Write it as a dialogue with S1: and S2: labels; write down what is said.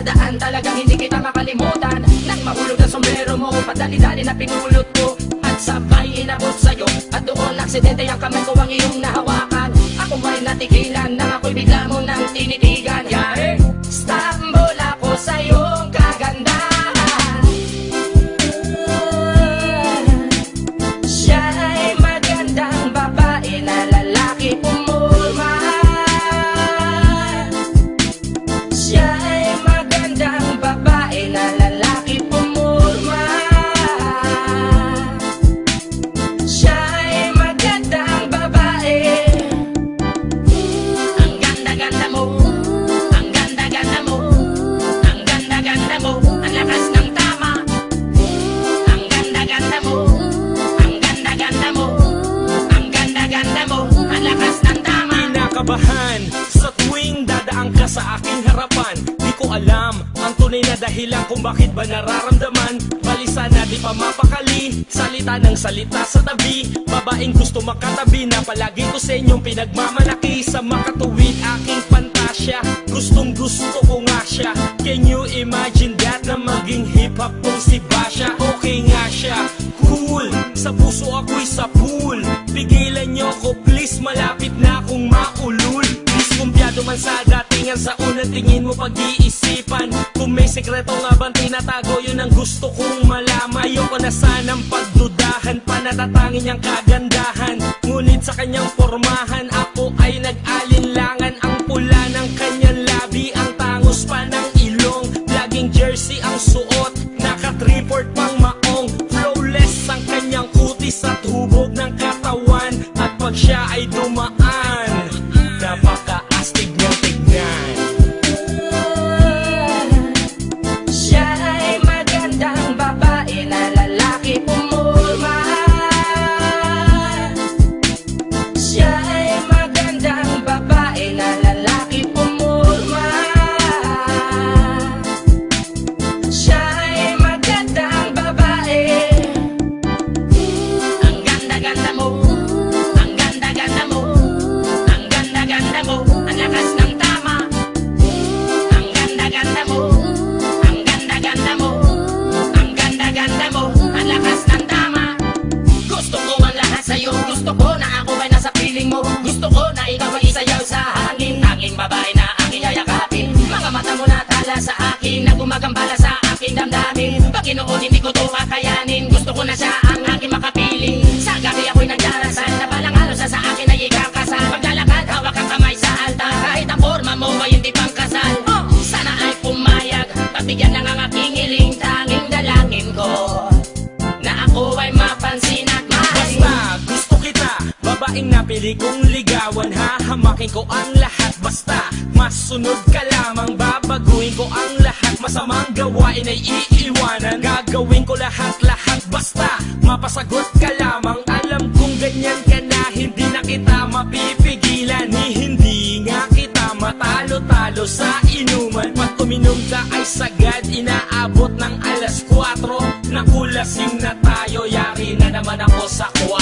S1: sa daan, talagang hindi kita makalimutan. Nang mahulog na sombrero mo, padali-dali na pinulot ko, at sabay inabot sa'yo. At doon aksidente ang kamay ko ang iyong nahawakan. Ako may natigilan, nang ako'y bigla mo nang tinitigan. Yari, stambol ako sa iyong kagandahan. Siya'y magandang babae na lalaki pumulma. Siya'y magandang babae na lalaki pumulma. Siya'y magandang babae. Ang ganda-ganda mo, ang ganda-ganda mo, ang ganda-ganda mo, ang lakas ng tama. Ang ganda-ganda mo, ang ganda-ganda mo, ang ganda-ganda mo, ang lakas ng tama.
S2: Kinakabahan sa tuwing dadaan ka sa aking harapan. Di ko alam ang tunay na dahilan kung bakit ba nararamdaman. Balisa na di pa mapakali, salita ng salita sa tabi. Babaeng gusto makatabi na palagi ko sa inyong pinagmamalaki. Sa makatuwid aking pantasya, gustong gusto ko nga siya. Can you imagine that na maging hip-hop kung si Basha? Okay nga siya, cool, sa puso ako'y sa pool. Pigilan nyo ko please, malapit na akong maulul. Diskumpiyado man sa datingan, sa unang tingin mo pag-iisipan. Kung may sekreto nga bang tinatago, yun ang gusto kong malaman. Ayoko na sanang pagdudahan pa, natatangin niyang kagandahan. Ngunit sa kanyang pormahan, ako ay nag-alinlangan. Ang pula ng kanyang labi, ang tangos pa ng ilong. Laging jersey ang suot, naka-3-4 pang maong. Flawless ang kanyang kutis at hubog ng katawan. At pag siya ay dumaan, napaka-astig niyang tignan.
S1: Siya'y magandang babae na lalaki pumulma. Siya'y magandang babae na lalaki pumulma. Siya'y magandang babae. Ang ganda-ganda mo, ang ganda-ganda mo, ang ganda-ganda mo, ang lakas ng tama. Ang ganda-ganda mo, ang ganda-ganda mo, ang ganda-ganda mo, ang lakas ng tama. Gusto ko ang lahat sa'yo, gusto ko na ako ay nasa piling mo. Gusto ko na ikaw ay isayaw sa hangin, tanging babae na aking yayakapin. Mga mata mo na tala sa akin, na gumagambala sa aking damdamin. Paginoon hindi ko to kakayanin, gusto ko na siya ang aking makapiling. Sa gabi ako'y nagdarasal, na palang halos sa akin ay ikakasal. Paglalakad, hawak ang kamay sa altar, kahit ang forma mo ay hindi pang kasal. Sana ay pumayag, pagbigyan ng ang aking hiling, tanging dalangin ko na ako ay mapansin at mahalin.
S2: Basta gusto kita, babaeng napili kong ligawan. Hahamakin ko ang lahat, basta masunod ka lamang. Babaguhin ko ang lahat, masamang gawain ay iiwanan. Gagawin ko lahat-lahat, basta mapasagot ka lamang. Alam kong ganyan ka na, hindi na kita mapipigilan. Hindi nga kita matalo-talo sa inuman. Pag uminom ka ay sagad, inaabot ng alas 4. Nakulasing na tayo, yari na naman ako sa 4.